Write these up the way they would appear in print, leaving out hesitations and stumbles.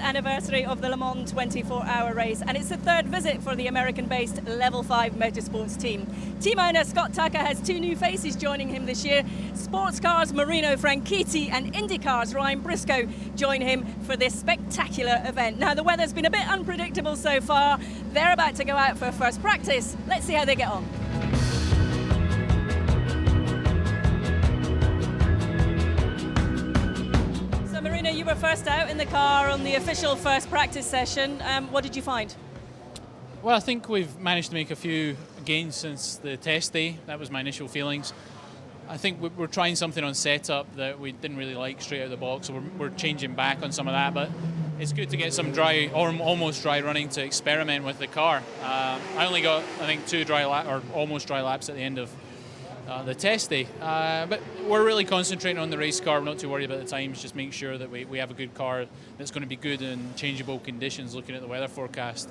anniversary of the Le Mans 24-hour race, and it's the third visit for the American-based Level 5 Motorsports team. Team owner Scott Tucker has two new faces joining him this year. Sports cars Marino Franchitti and IndyCars Ryan Briscoe join him for this spectacular event. Now, the weather's been a bit unpredictable so far. They're about to go out for first practice. Let's see how they get on. Marino, you were first out in the car on the official first practice session. What did you find? Well, I think we've managed to make a few gains since the test day. That was my initial feelings. I think we're trying something on setup that we didn't really like straight out of the box, so we're changing back on some of that, but it's good to get some dry, or almost dry running to experiment with the car. I only got, I think, two dry or almost dry laps at the end of the test day, but we're really concentrating on the race car. We're not too worried about the times, just make sure that we have a good car that's going to be good in changeable conditions, looking at the weather forecast.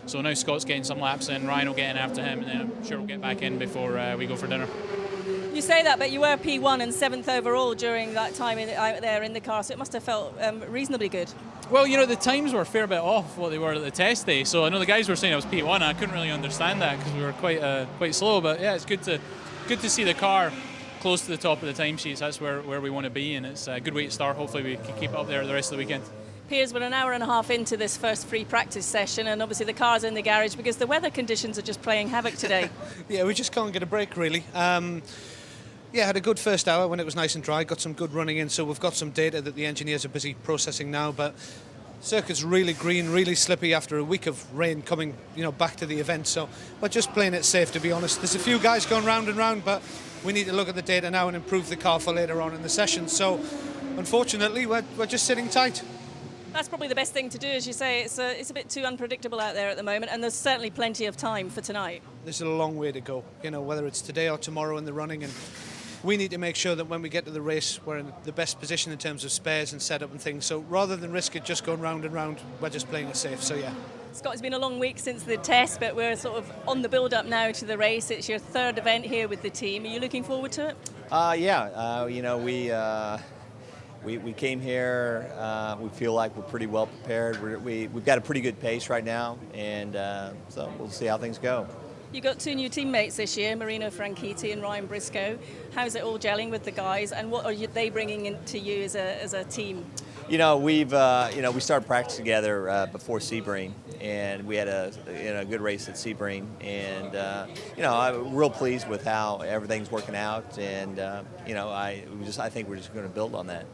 So now Scott's getting some laps in, Ryan will get in after him, and then I'm sure we'll get back in before we go for dinner. You say that, but you were P1 and 7th overall during that time out there in the car, so it must have felt reasonably good. Well, you know, the times were a fair bit off what they were at the test day, so I know the guys were saying I was P1, and I couldn't really understand that because we were quite slow, but yeah, it's good to see the car close to the top of the timesheets. That's where we want to be, and it's a good way to start. Hopefully we can keep it up there the rest of the weekend. Piers, we're an hour and a half into this first free practice session, and obviously the car's in the garage because the weather conditions are just playing havoc today. Yeah, we just can't get a break, really. Yeah, had a good first hour when it was nice and dry, got some good running in, so we've got some data that the engineers are busy processing now, but circuit's really green, really slippy after a week of rain coming, back to the event, so we're just playing it safe, to be honest. There's a few guys going round and round, but we need to look at the data now and improve the car for later on in the session, so unfortunately we're just sitting tight. That's probably the best thing to do, as you say. It's a bit too unpredictable out there at the moment, and there's certainly plenty of time for tonight. There's a long way to go, whether it's today or tomorrow in the running, and we need to make sure that when we get to the race, we're in the best position in terms of spares and setup and things. So rather than risk it just going round and round, we're just playing it safe. So yeah. Scott, it's been a long week since the test, but we're sort of on the build-up now to the race. It's your third event here with the team. Are you looking forward to it? Yeah. We came here. We feel like we're pretty well prepared. We've got a pretty good pace right now, and so we'll see how things go. You got two new teammates this year, Marino Franchitti and Ryan Briscoe. How's it all gelling with the guys, and what are they bringing into you as a team? We started practice together before Sebring, and we had a good race at Sebring, and I'm real pleased with how everything's working out, and I think we're just going to build on that.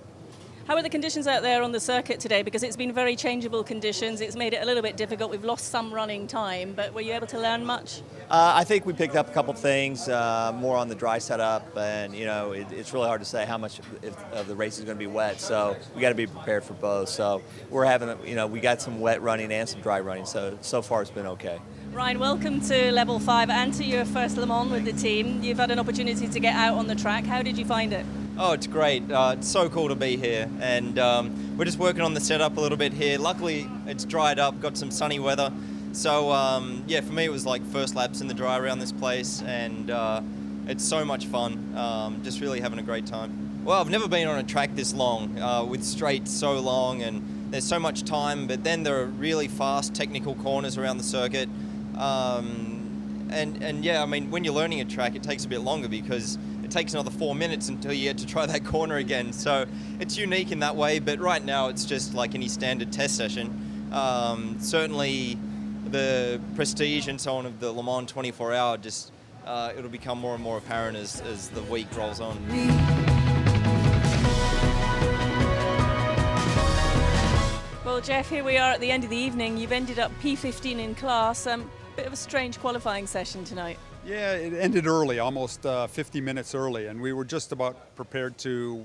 How are the conditions out there on the circuit today? Because it's been very changeable conditions. It's made it a little bit difficult. We've lost some running time, but were you able to learn much? I think we picked up a couple things, more on the dry setup, and it's really hard to say how much of the race is going to be wet. So we got to be prepared for both. So we're having, we got some wet running and some dry running. So far it's been okay. Ryan, welcome to Level 5 and to your first Le Mans with the team. You've had an opportunity to get out on the track. How did you find it? Oh, it's great. It's so cool to be here, and we're just working on the setup a little bit here. Luckily, it's dried up, got some sunny weather. So, for me, it was like first laps in the dry around this place, and it's so much fun. Just really having a great time. Well, I've never been on a track this long, with straights so long, and there's so much time, but then there are really fast technical corners around the circuit. When you're learning a track, it takes a bit longer because it takes another 4 minutes until you get to try that corner again. So it's unique in that way, but right now it's just like any standard test session. Certainly the prestige and so on of the Le Mans 24-hour it'll become more and more apparent as the week rolls on. Well, Jeff, here we are at the end of the evening. You've ended up P15 in class. Bit of a strange qualifying session tonight. Yeah, it ended early, almost 50 minutes early, and we were just about prepared to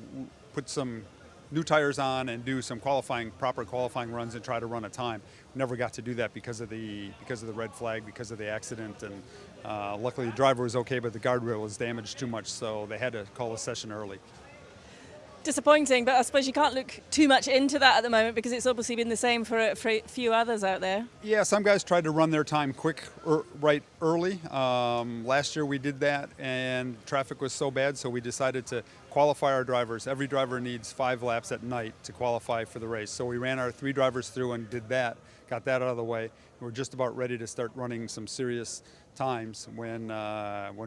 put some new tires on and do some proper qualifying runs and try to run a time. We never got to do that because of the red flag, because of the accident, and luckily the driver was okay, but the guardrail was damaged too much, so they had to call the session early. Disappointing, but I suppose you can't look too much into that at the moment because it's obviously been the same for a few others out there. Yeah, some guys tried to run their time quick, right early. Last year we did that, and traffic was so bad, so we decided to qualify our drivers. Every driver needs 5 laps at night to qualify for the race. So we ran our 3 drivers through and did that, got that out of the way. We're just about ready to start running some serious times when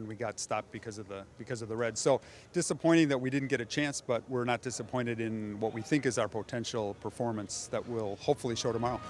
we got stopped because of the red. So disappointing that we didn't get a chance, but we're not disappointed in what we think is our potential performance that we'll hopefully show tomorrow.